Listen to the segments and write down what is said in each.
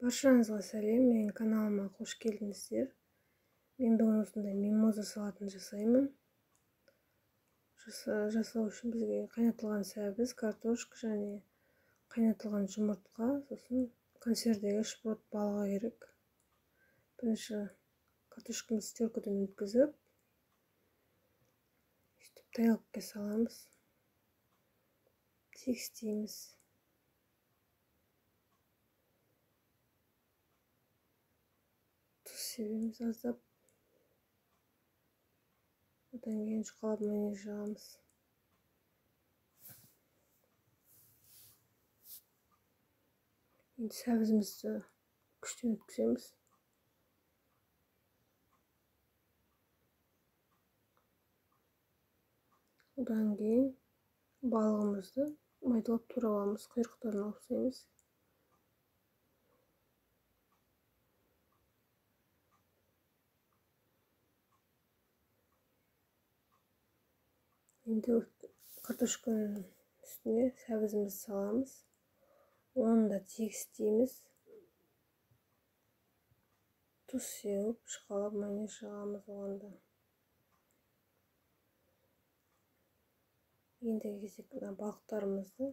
Баршаңызға сәлем, менің каналыма қош келдіңіздер. Мен бүгін осындай мимоза салатын жасаймын. Жасау үшін бізге қайнатылған сәбіз, картошка және қайнатылған жұмыртқа, сосын консервдегі шпрот балығы керек. Бірінші картошкамызды теркіден өткізіп, тайлыққа саламыз, тегістейміз. Тұз себеміз аздап. Одан кейін жұқалап майонез жағамыз. Енді сәбізімізді күштен өткіземіз. Одан кейін балығымызды майдалап турап аламыз, құйрықтарын алып тастаймыз. Енді картошканың үстіне сәбізімізді саламыз. Оны да тегістейміз. Тұз сеуіп, жұқалап майонез жағамыз оғанда. Ендігі кезек балықтарымызды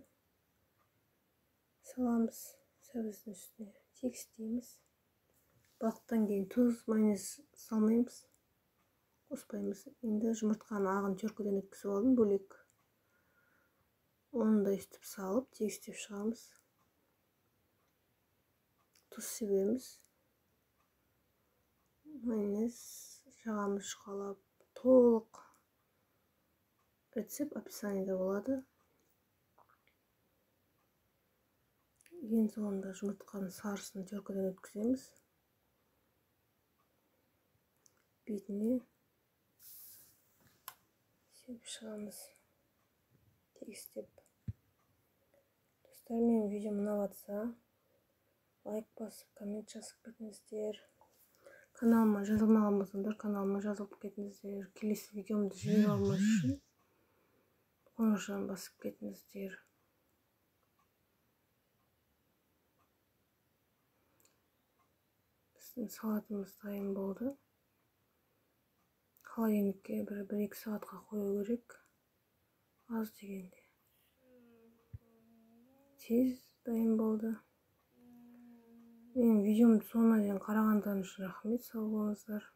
саламыз сәбіздің үстіне, тегістейміз. Балықтан кейін тұз, майонез салмаймыз, қоспаймыз. Енді жұмыртқаның ағын теркіден өткізіп алдым, бөлек. Оны да үстіп салып, тегістеп шығамыз. Тұз себеміз, майонез жағамыз, жұқалап, толық рецепт описаниеде болады. Ең соңында жұмыртқаның сарысын теркіден өткіземіз. Бетіне себіп шығамыз, тегістеп. Достар, менің видеом ұнап жатса, лайк басып, коммент жазып кетіңіздер. Каналыма жазылмаған болсаңдар, каналыма жазылып кетіңіздер. Келесі видеомды жіберіп алмас үшін қоңыраушаны басып кетіңіздер. Біздің салатымыз дайын болды. Холодильникке 1-2 сағатқа қою керек. Аз дегенде. Тез дайын болды. Менің видеомды соңына дейін қарағандарыңыз үшін рахмет, сау болыңыздар.